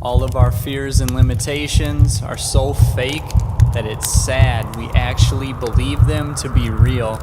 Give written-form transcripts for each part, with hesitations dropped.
All of our fears and limitations are so fake that it's sad we actually believe them to be real.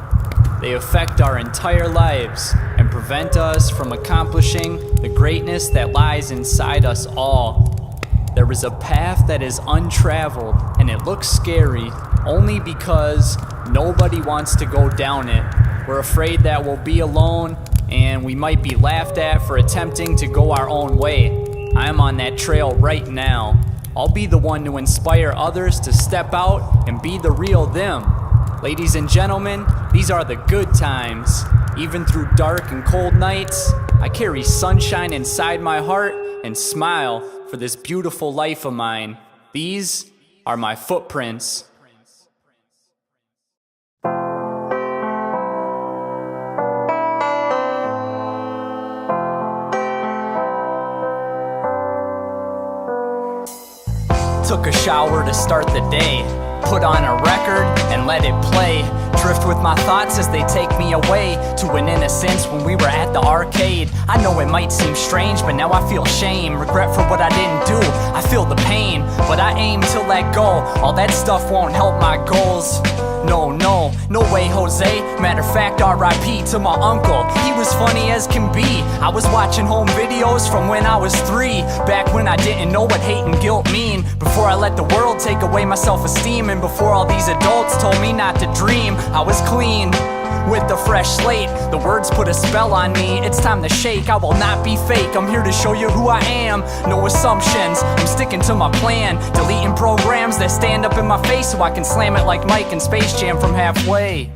They affect our entire lives and prevent us from accomplishing the greatness that lies inside us all. There is a path that is untraveled and it looks scary only because nobody wants to go down it. We're afraid that we'll be alone and we might be laughed at for attempting to go our own way. I am on that trail right now. I'll be the one to inspire others to step out and be the real them. Ladies and gentlemen, these are the good times. Even through dark and cold nights, I carry sunshine inside my heart and smile for this beautiful life of mine. These are my footprints. Took a shower to start the day, put on a record and let it play. Drift with my thoughts as they take me away to an innocence when we were at the arcade. I know it might seem strange, but now I feel shame, regret for what I didn't do. I feel the pain, but I aim to let go. All that stuff won't help my goals. No way, Jose. Matter of fact, R.I.P. to my uncle. He was funny as can be. I was watching home videos from when I was 3, back when I didn't know what hate and guilt mean. Before I let the world take away my self-esteem, and before all these adults told me not to dream, I was clean with a fresh slate. The words put a spell on me. It's time to shake. I will not be fake. I'm here to show you who I am. No assumptions. I'm sticking to my plan. Deleting programs that stand up in my face so I can slam it like Mike in Space Jam from halfway.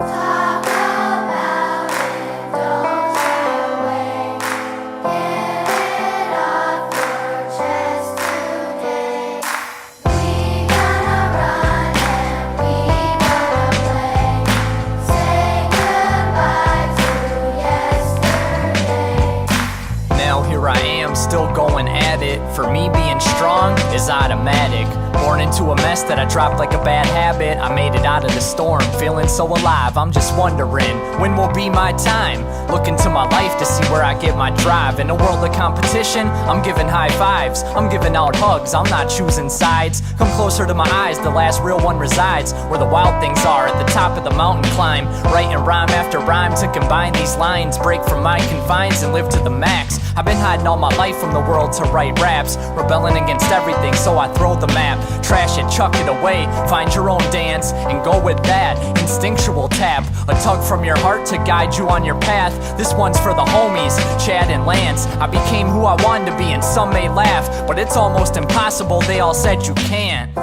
Still going at it. For me, being strong is automatic. Born into a mess that I dropped like a bad habit. I made it out of the storm, feeling so alive. I'm just wondering, when will be my time? Looking to my life to see where I get my drive. In a world of competition, I'm giving high fives. I'm giving out hugs, I'm not choosing sides. Come closer to my eyes, the last real one resides. Where the wild things are, at the top of the mountain climb. Writing rhyme after rhyme to combine these lines. Break from my confines and live to the max. I've been hiding all my life from the world to write raps. Rebelling against everything, so I throw the map. Trash it, chuck it away, find your own dance, and go with that. Instinctual tap, a tug from your heart to guide you on your path. This one's for the homies, Chad and Lance. I became who I wanted to be, and some may laugh, but it's almost impossible, they all said you can't.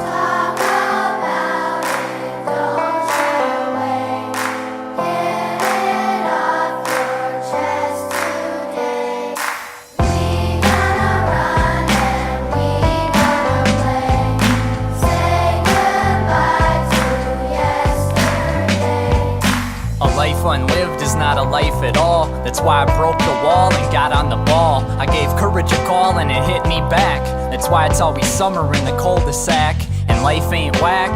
Life unlived is not a life at all. That's why I broke the wall and got on the ball. I gave courage a call and it hit me back. That's why it's always summer in the cul-de-sac. And life ain't whack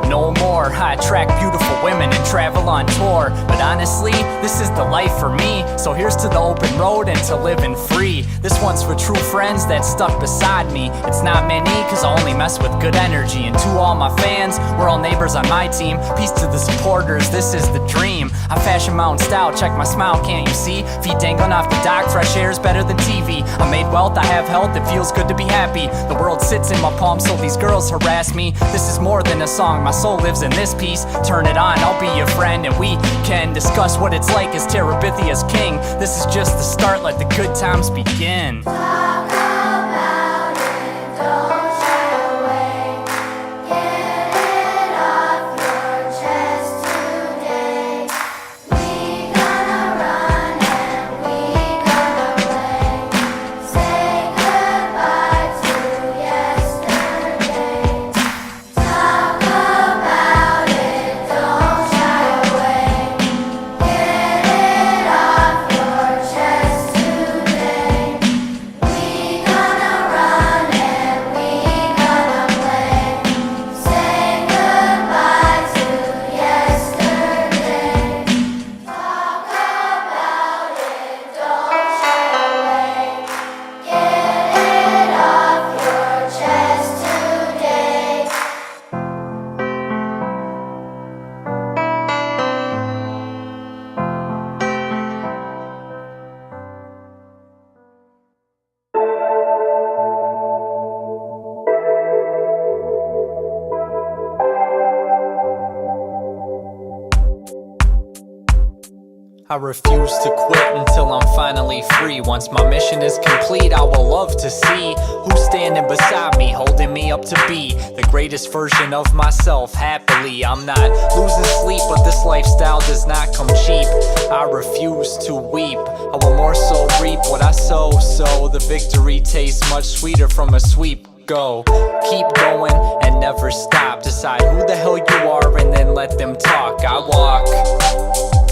no more. I attract beautiful women and travel on tour. But honestly, this is the life for me. So here's to the open road and to living free. This one's for true friends that stuck beside me. It's not many, cause I only mess with good energy. And to all my fans, we're all neighbors on my team. Peace to the supporters, this is the dream. I fashion my own style, check my smile, can't you see? Feet dangling off the dock, fresh air's better than TV. I made wealth, I have health, it feels good to be happy. The world sits in my palm, so these girls harass me. This is more than a song, my soul lives in this piece. Turn it on, I'll be your friend, and we can discuss what it's like as Terabithia's king. This is just the start, let the good times begin. I refuse to quit until I'm finally free. Once my mission is complete, I will love to see who's standing beside me, holding me up to be the greatest version of myself. Happily, I'm not losing sleep, but this lifestyle does not come cheap. I refuse to weep, I will more so reap what I sow. So the victory tastes much sweeter from a sweep. Go, keep going and never stop. Decide who the hell you are and then let them talk. I walk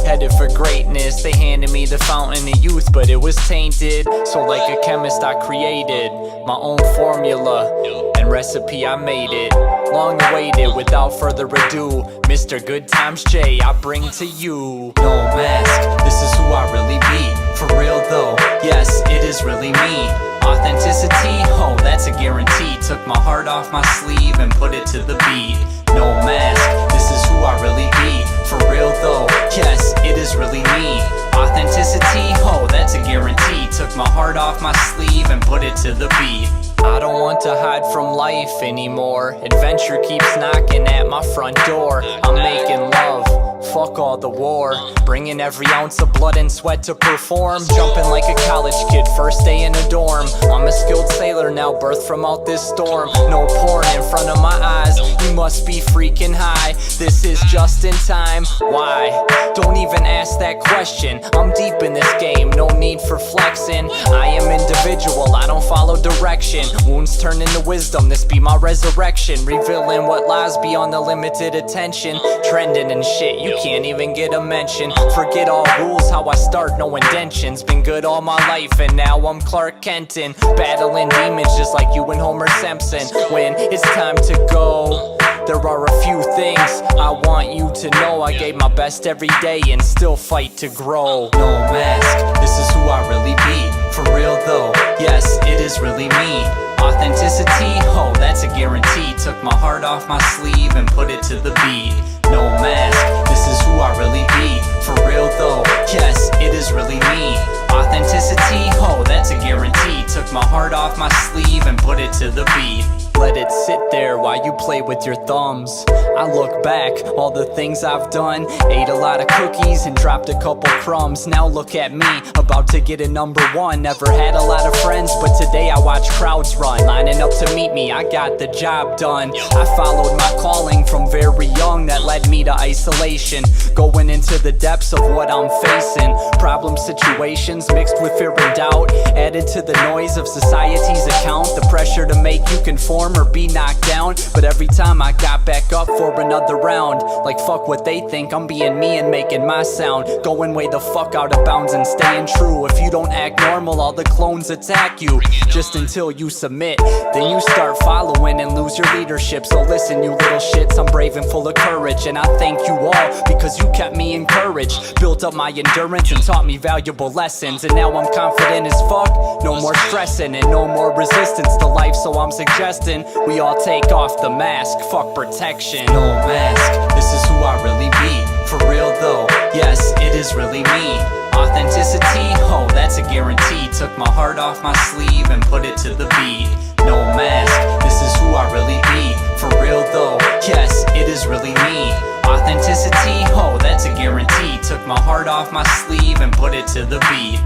headed for greatness. They handed me the fountain of youth, but it was tainted. So like a chemist I created my own formula and recipe, I made it. Long awaited, without further ado, Mr. GoodxJ, I bring to you. No mask, this is who I really be. For real though, yes, it is really me. Authenticity, oh, that's a guarantee. Took my heart off my sleeve and put it to the beat. No mask, this is who I really be. For real though, yes, it is really me. Authenticity, oh, that's a guarantee. Took my heart off my sleeve and put it to the beat. I don't want to hide from life anymore. Adventure keeps knocking at my front door. I'm making love, fuck all the war. Bringing every ounce of blood and sweat to perform. Jumping like a college kid, first day in a dorm. I'm a skilled sailor now, birthed from out this storm. No porn in front of my eyes, you must be freaking high. This is just in time, why? Don't even ask that question, I'm deep in this game, no need for flexing. I am individual, I don't follow direction. Wounds turn into wisdom, this be my resurrection. Revealing what lies beyond the limited attention. Trending and shit, you can't even get a mention. Forget all rules, how I start, no indentions. Been good all my life and now I'm Clark Kenton. Battling demons just like you and Homer Simpson. When it's time to go, there are a few things I want you to know. I gave my best every day and still fight to grow. No mask, this is who I really be. For real though, yes, it is really me. Authenticity, oh, that's a guarantee. Took my heart off my sleeve and put it to the beat. No mask, this is who I really be. For real though, yes, it is really me. Authenticity, oh, that's a guarantee. Took my heart off my sleeve and put it to the beat. Let it sit there while you play with your thumbs. I look back, all the things I've done. Ate a lot of cookies and dropped a couple crumbs. Now look at me, about to get a #1. Never had a lot of friends, but today I watch crowds run. Lining up to meet me, I got the job done. I followed my calling from very young, that led me to isolation. Going into the depths of what I'm facing. Problem situations mixed with fear and doubt, added to the noise of society's account. The pressure to make you conform or be knocked down. But every time I got back up for another round, like fuck what they think, I'm being me and making my sound. Going way the fuck out of bounds and staying true. If you don't act normal, all the clones attack you. Just until you submit, then you start following and lose your leadership. So listen, you little shits, I'm brave and full of courage. And I thank you all because you kept me encouraged. Built up my endurance and taught me valuable lessons. And now I'm confident as fuck, no more stressing and no more resistance to life. So I'm suggesting we all take off the mask, fuck protection. No mask, this is who I really be. For real though, yes, it is really me. Authenticity, oh, that's a guarantee. Took my heart off my sleeve and put it to the beat. No mask, this is who I really be. For real though, yes, it is really me. Authenticity, oh, that's a guarantee. Took my heart off my sleeve and put it to the beat.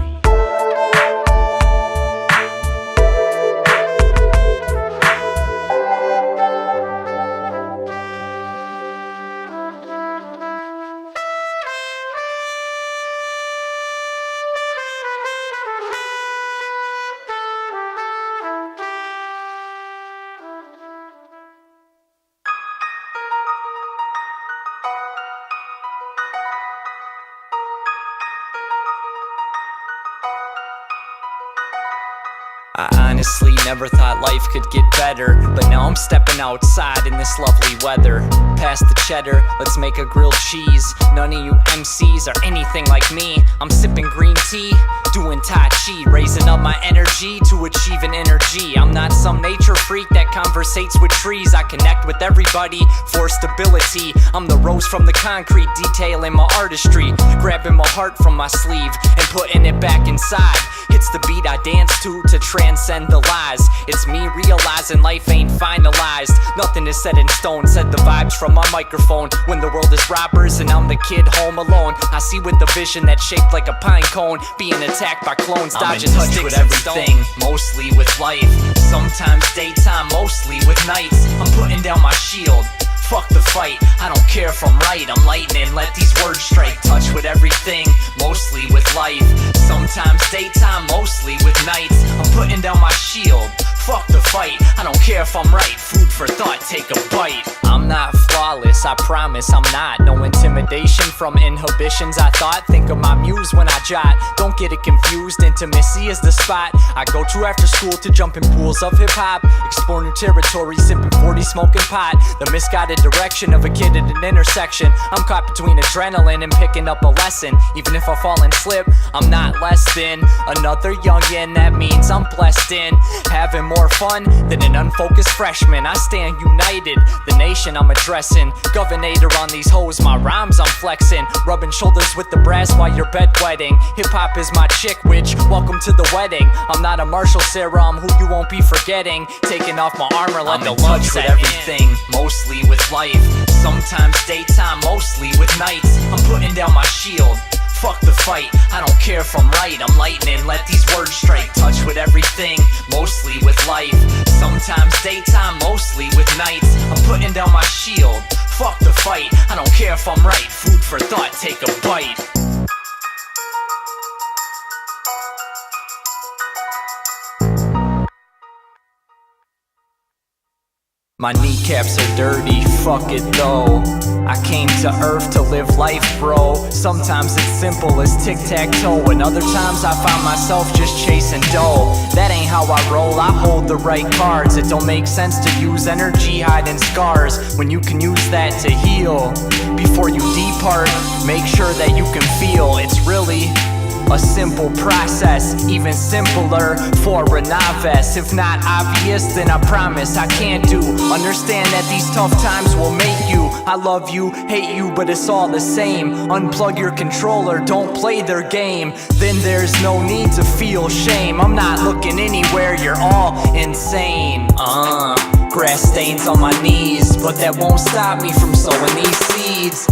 I honestly never thought life could get better, but now I'm stepping outside in this lovely weather. Past the cheddar, let's make a grilled cheese. None of you MCs are anything like me. I'm sipping green tea, doing Tai Chi, raising up my energy to achieve an energy. I'm not some nature freak that conversates with trees. I connect with everybody for stability. I'm the rose from the concrete, detailing my artistry, grabbing my heart from my sleeve and putting it back inside. It's the beat I dance to transcend the lies. It's me realizing life ain't finalized. Nothing is set in stone, said the vibes from my microphone. When the world is robbers and I'm the kid home alone, I see with the vision that's shaped like a pine cone, being attacked by clones, dodging the sticks with everything, mostly with life. Sometimes daytime, mostly with nights. I'm putting down my shield. Fuck the fight, I don't care if I'm right. I'm lightning, let these words strike. Touch with everything, mostly with life. Sometimes daytime, mostly with nights. I'm putting down my shield. Fuck the fight, I don't care if I'm right. Food for thought, take a bite. I'm not flawless, I promise I'm not. No intimidation from inhibitions I thought. Think of my muse when I jot. Don't get it confused, intimacy is the spot I go to after school to jump in pools of hip-hop. Explore new territory, sipping 40, smoking pot. The misguided direction of a kid at an intersection. I'm caught between adrenaline and picking up a lesson. Even if I fall and slip, I'm not less than another youngin'. That means I'm blessed in having more fun than an unfocused freshman. I stand united, the nation I'm addressing. Governator on these hoes, my rhymes I'm flexing. Rubbing shoulders with the brass while you're bedwetting. Hip-hop is my chick, which welcome to the wedding. I'm not a Marshall, Sarah, I'm who you won't be forgetting. Taking off my armor, let the love set everything, mostly with life. Sometimes daytime, mostly with nights. I'm putting down my shield. Fuck the fight, I don't care if I'm right. I'm lightning, let these words strike. Touch with everything, mostly with life. Sometimes daytime, mostly with nights. I'm putting down my shield. Fuck the fight, I don't care if I'm right. Food for thought, take a bite. My kneecaps are dirty, fuck it though. I came to earth to live life, bro. Sometimes it's simple as tic-tac-toe, and other times I find myself just chasing dough. That ain't how I roll, I hold the right cards. It don't make sense to use energy hiding scars when you can use that to heal. Before you depart, make sure that you can feel. It's really a simple process, even simpler for a novice. If not obvious, then I promise I can't do. Understand that these tough times will make you. I love you, hate you, but it's all the same. Unplug your controller, don't play their game. Then there's no need to feel shame. I'm not looking anywhere, you're all insane. Grass stains on my knees, but that won't stop me from sowing these seeds.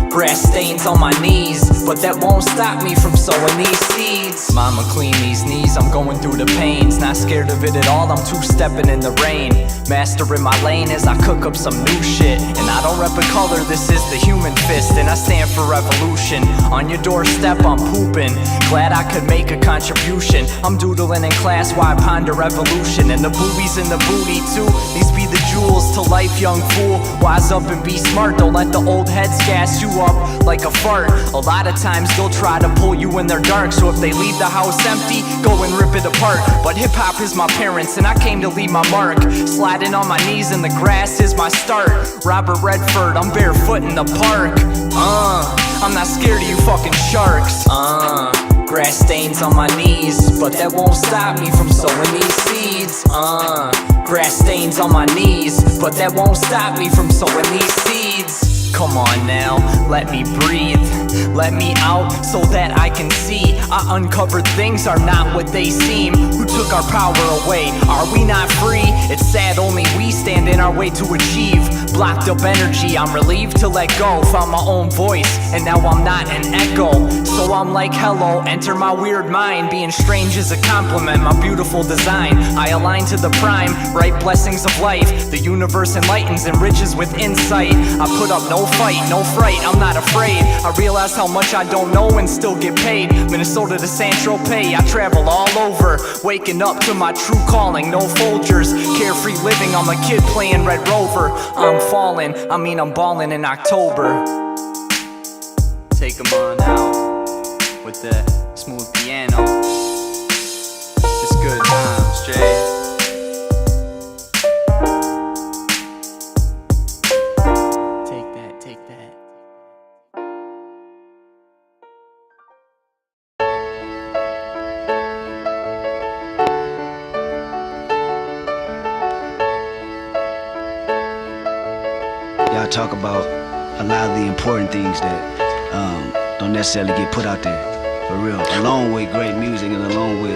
Grass stains on my knees, but that won't stop me from sowing these seeds. Mama, clean these knees, I'm going through the pains. Not scared of it at all, I'm two-stepping in the rain. Mastering my lane as I cook up some new shit. And I don't rep a color, this is the human fist, and I stand for revolution. On your doorstep, I'm pooping. Glad I could make a contribution. I'm doodling in class while I ponder evolution. And the boobies in the booty too, these be the jewels to life, young fool. Wise up and be smart, don't let the old heads gas you up like a fart. A lot of times they'll try to pull you in their dark, so if they leave the house empty, go and rip it apart. But hip-hop is my parents and I came to leave my mark. Sliding on my knees in the grass is my start. Robert Redford, I'm barefoot in the park. I'm not scared of you fucking sharks. Grass stains on my knees, but that won't stop me from sowing these seeds. Grass stains on my knees, but that won't stop me from sowing these seeds. Come on now, let me breathe. Let me out so that I can see. I uncovered things are not what they seem. Who took our power away? Are we not free? It's sad only we stand in our way to achieve. Blocked up energy, I'm relieved to let go. Found my own voice, and now I'm not an echo. So I'm like hello, enter my weird mind. Being strange is a compliment, my beautiful design. I align to the prime, right blessings of life. The universe enlightens, enriches with insight. I put up no fight, no fright, I'm not afraid. I realize how much I don't know and still get paid. Minnesota to Saint-Tropez, I travel all over. Waking up to my true calling, no Folgers. Carefree living, I'm a kid playing Red Rover. I'm falling, I'm balling in October. Take 'em on out with the smooth piano. It's good times, Jay. Y'all talk about a lot of the important things that don't necessarily get put out there. For real. Along with great music and along with,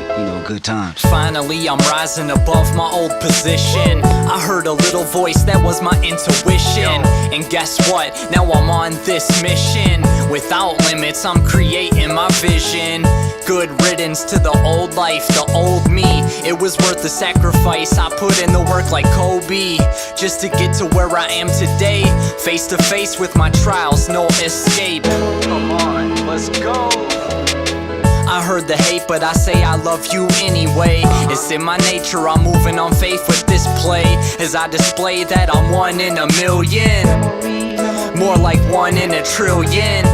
good times. Finally, I'm rising above my old position. I heard a little voice that was my intuition. And guess what? Now I'm on this mission. Without limits, I'm creating my vision. Good riddance to the old life, the old me. It was worth the sacrifice. I put in the work like Kobe, just to get to where I am today. Face to face with my trials, no escape. Come on, let's go. I heard the hate, but I say I love you anyway. It's in my nature, I'm moving on faith with this play. As I display that I'm one in a million, more like one in a trillion.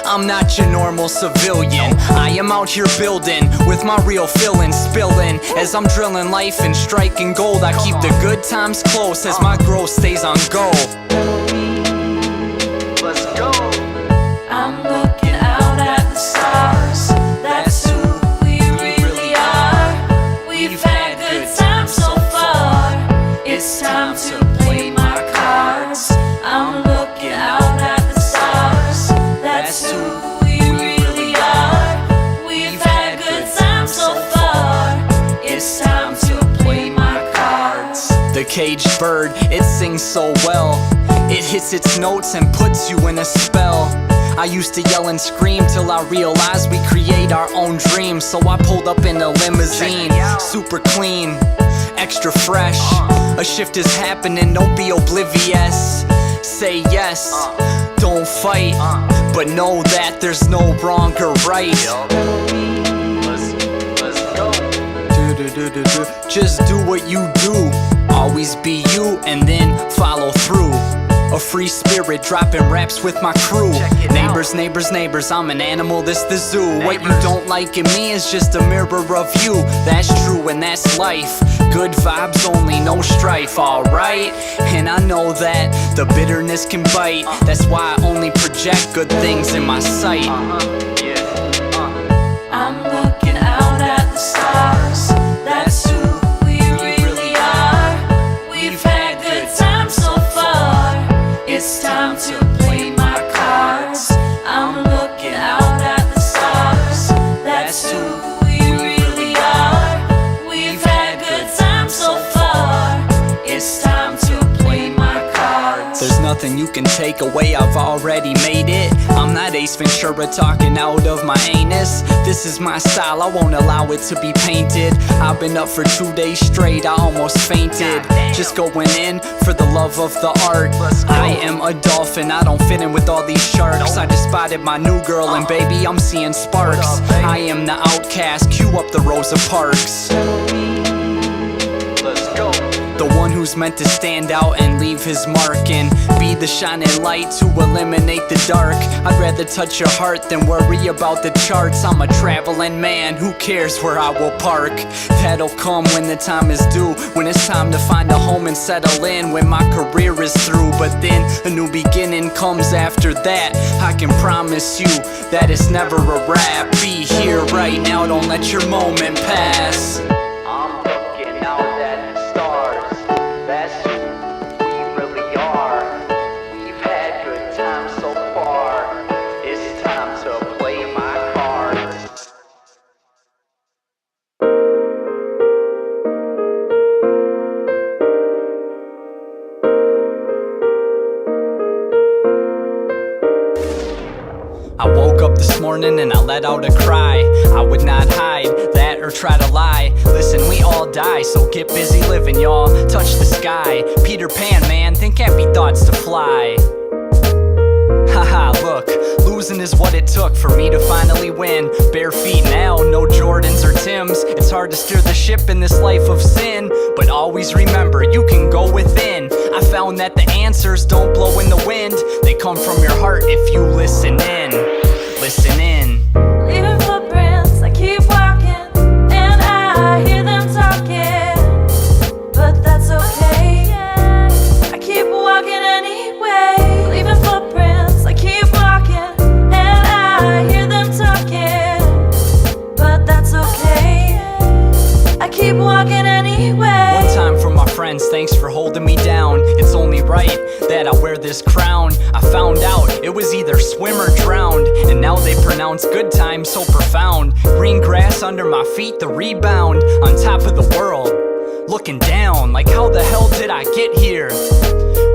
I'm not your normal civilian. I am out here building with my real feelings spilling. As I'm drilling life and striking gold, I keep the good times close as my growth stays on go. Let's go. I'm looking out at the stars. That's who we really are. We've had good times so far. It's time to play my cards. I'm looking out at the stars. That's who we really are. We've had good times so far. It's time to play my cards. The caged bird, it sings so well. It hits its notes and puts you in a spell. I used to yell and scream till I realized we create our own dreams. So I pulled up in a limousine, super clean, extra fresh. A shift is happening, don't be oblivious. Say yes, don't fight, but know that there's no wrong or right. Let's go. Just do what you do, always be you and then follow through. A free spirit dropping raps with my crew. Neighbors, neighbors, neighbors, I'm an animal, this the zoo. What you don't like in me is just a mirror of you. That's true and that's life. Good vibes only, no strife, alright? And I know that the bitterness can bite. That's why I only project good things in my sight. I'm looking out at the stars. That's who we really are. We've had good times so far. It's time to play my cards. I'm looking out at the stars. That's who we really are. We've had good times so far. It's time to play my cards. There's nothing you can take away, I've already made it. I'm not Ace Ventura talking out of my anus. This is my style, I won't allow it to be painted. I've been up for 2 days straight, I almost fainted. Just going in for the love of the art. I am a dolphin, I don't fit in with all these sharks. I just spotted my new girl and baby, I'm seeing sparks. I am the outcast, cue up the Rosa Parks. Let's go. The one who's meant to stand out and leave his mark and be the shining light to eliminate the dark. I'd rather touch your heart than worry about the charts. I'm a traveling man, who cares where I will park? That'll come when the time is due, when it's time to find a home and settle in, when my career is through. But then a new beginning comes after that. I can promise you that it's never a wrap. Be here right now, don't let your moment pass. I'm looking out at the stars. That's who we really are. We've had good times so far. It's time to play my cards. I woke up this morning and I let out a cry. I would not hide that or try to lie. Listen, we all die, so get busy living, y'all. Touch the sky, Peter Pan, man, think happy thoughts to fly. Haha, look, losing is what it took for me to finally win. Bare feet now, no Jordans or Tims. It's hard to steer the ship in this life of sin, but always remember, you can go within. I found that the answers don't blow in the wind. They come from your heart if you listen in. Listen in. Leaving footprints, I keep walking, and I hear them talking, but that's okay. I keep walking anyway. Leaving footprints, I keep walking, and I hear them talking, but that's okay. I keep walking anyway. One time for my friends, thanks for holding me down. It's only right that that I wear this crown. I found out it was either swim or drowned, and now they pronounce good times so profound. Green grass under my feet, the rebound. On top of the world, looking down, like how the hell did I get here?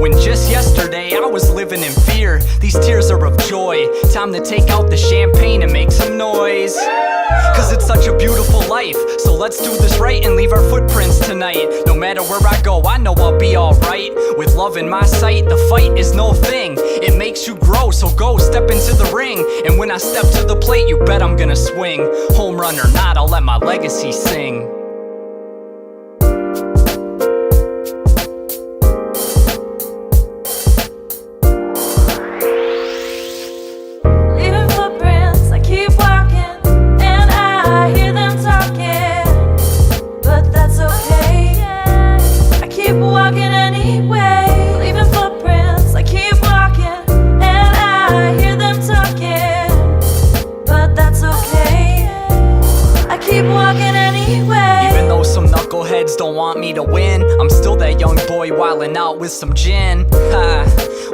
When just yesterday I was living in fear. These tears are of joy. Time to take out the champagne and make some noise. Cause it's such a beautiful life. So let's do this right and leave our footprints tonight. No matter where I go, I know I'll be alright. With love in my sight, the fight is no thing. It makes you grow, so go step into the ring. And when I step to the plate, you bet I'm gonna swing. Home run or not, I'll let my legacy sing. Don't want me to win, I'm still that young boy wildin' out with some gin.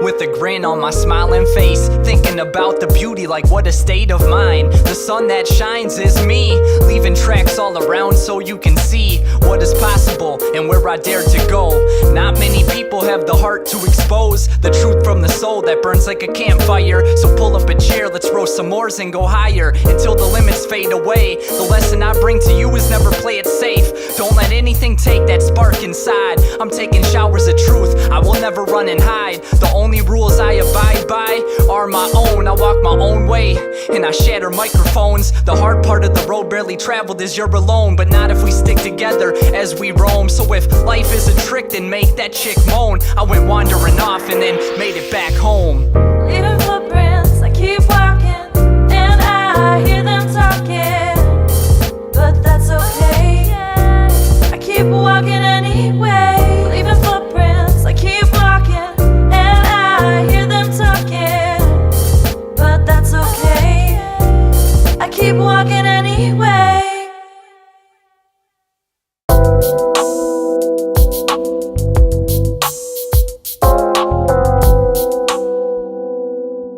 With a grin on my smiling face, thinking about the beauty like what a state of mind. The sun that shines is me, leaving tracks all around so you can see what is possible and where I dare to go. Not many people have the heart to expose the truth from the soul that burns like a campfire. So pull up a chair, let's roast some s'mores and go higher until the limits fade away. The lesson I bring to you is never play it safe. Don't let anything take that spark inside. I'm taking showers of truth, I will never run and hide. The only rules I abide by are my own. I walk my own way and I shatter microphones. The hard part of the road barely traveled is you're alone, but not if we stick together as we roam. So if life is a trick, then make that chick moan. I went wandering off and then made it back home. Leaving footprints, I keep walking and I hear them talking, but that's okay. I keep walking anyway. Leaving footprints, I keep walking and I hear them talking, but that's okay. I keep walking anyway.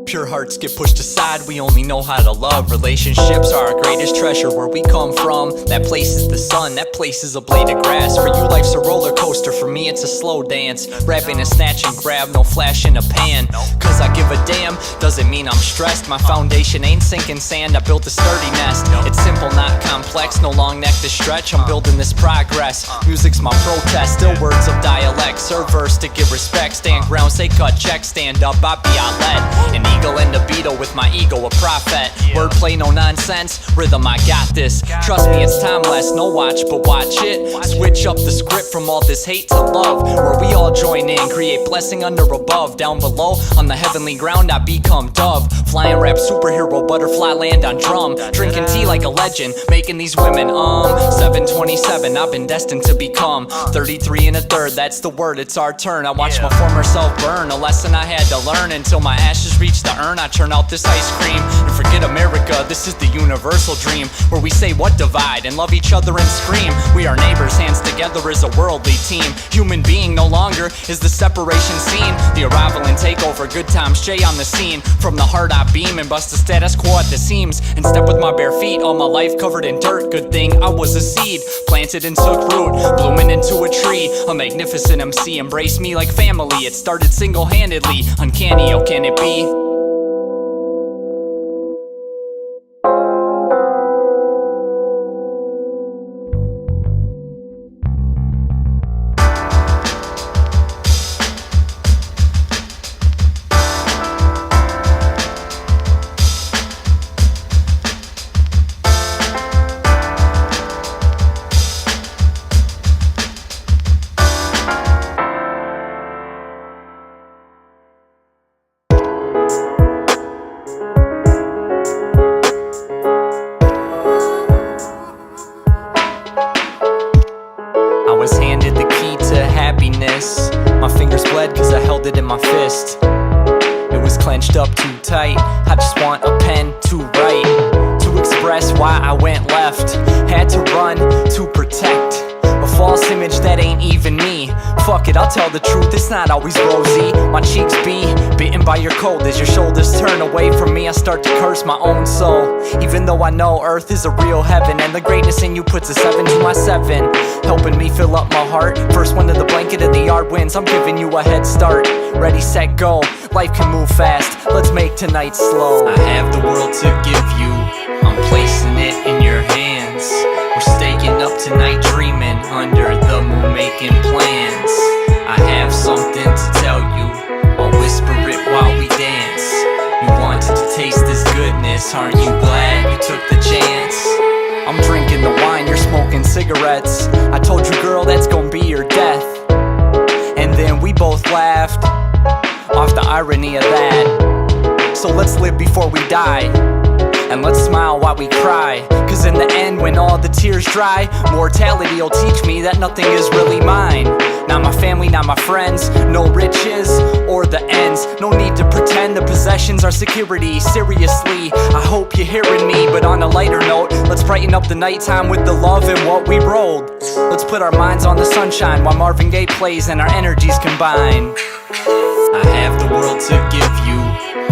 Pure hearts get pushed aside, we only know how to love. Relationships are our greatest treasure, where we come from. That place is the sun, that place is a blade of grass. For you life's a roller coaster, for me it's a slow dance. Rapping a snatch and grab, no flash in a pan. Cause I give a damn, doesn't mean I'm stressed. My foundation ain't sinking sand, I built a sturdy nest. It's simple, not complex, no long neck to stretch. I'm building this progress, music's my protest. Still words of dialect, serve verse to give respect. Stand ground, say cut checks, stand up, I be outlet. An eagle and a beetle with my ego a prophet. Wordplay no nonsense, rhythm I got this. Trust me it's timeless, no watch but watch it. Switch up the script from all this hate to love, where we all join in, create blessing under above. Down below, on the heavenly ground I become dove. Flying rap superhero, butterfly land on drum. Drinking tea like a legend, making these women 727, I've been destined to become 33 and a third, that's the word, it's our turn. I watched my former self burn, a lesson I had to learn. Until my ashes reach the urn, I churn out this ice cream and forget America. This is the universal dream, where we say what divide and love each other and scream. We are neighbors, hands together as a worldly team. Human being no longer is the separation scene. The arrival and takeover, good times, Jay on the scene. From the heart I beam and bust the status quo at the seams, and step with my bare feet, all my life covered in dirt. Good thing I was a seed, planted and took root, blooming into a tree. A magnificent MC, embrace me like family. It started single-handedly, uncanny, oh can it be? My fingers bled cause I held it in my fist. It was clenched up too tight, I just want a pen to write, to express why I went left. Had to run to protect a false image that ain't even me. fuck it, I'll tell the truth, it's not always rosy. My cheeks be bitten by your cold. As your shoulders turn away from me, I start to curse my own soul. Even though I know earth is a real heaven, and the greatness in you puts a 7 to my 7, helping me fill up my heart. First one to the blanket in the yard wins, I'm giving you a head start. Ready, set, go, life can move fast, let's make tonight slow. I have the world to give you, I'm placing it in your hands. We're staying up tonight dreaming, under the moon making plans. I have something to tell you, I'll whisper it while we dance. You wanted to taste this goodness, aren't you glad you took the chance? I'm drinking the wine, you're smoking cigarettes. I told you, girl, that's gonna be your death. And then we both laughed off the irony of that. So let's live before we die, and let's smile while we cry. Cause in the end, when all the tears dry, mortality'll teach me that nothing is really mine. Not my family, not my friends, no riches or the ends. No need to pretend the possessions are security. Seriously, I hope you're hearing me. But on a lighter note, let's brighten up the nighttime with the love and what we rolled. Let's put our minds on the sunshine while Marvin Gaye plays and our energies combine. I have the world to give you,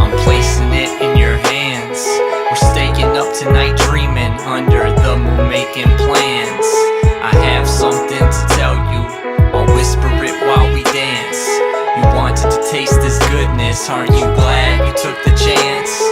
I'm placing it in your hands. We're staying up tonight dreaming, under the moon making plans. I have something to tell you, I'll whisper it while we dance. You wanted to taste this goodness, aren't you glad you took the chance?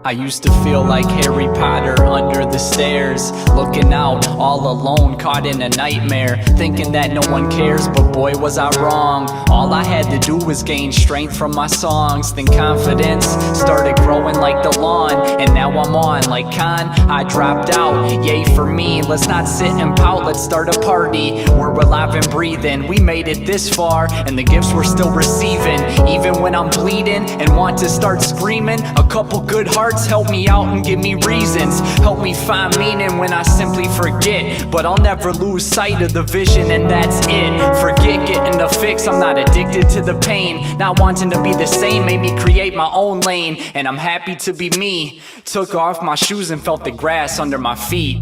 I used to feel like Harry Potter under the stairs, looking out all alone, caught in a nightmare, thinking that no one cares, but boy was I wrong. All I had to do was gain strength from my songs, then confidence started growing like the lawn, and now I'm on like Khan, I dropped out, yay for me. Let's not sit and pout, let's start a party. We're alive and breathing, we made it this far, and the gifts we're still receiving. Even when I'm bleeding and want to start screaming, a couple good hearts help me out and give me reasons, help me find meaning when I simply forget. But I'll never lose sight of the vision, and that's it. Forget getting a fix, I'm not addicted to the pain. Not wanting to be the same made me create my own lane, and I'm happy to be me. Took off my shoes and felt the grass under my feet.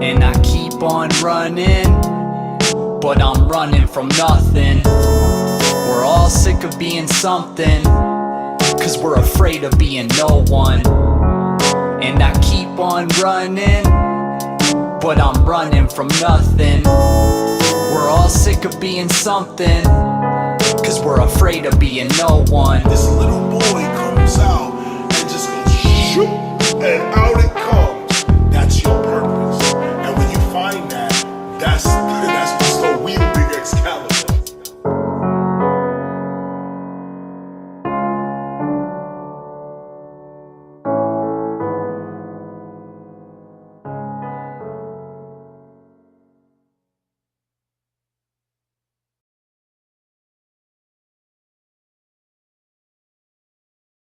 And I keep on running, but I'm running from nothing. We're all sick of being something, cause we're afraid of being no one. And I keep on running, but I'm running from nothing. We're all sick of being something, cause we're afraid of being no one. This little boy comes out and just goes shoot, and out it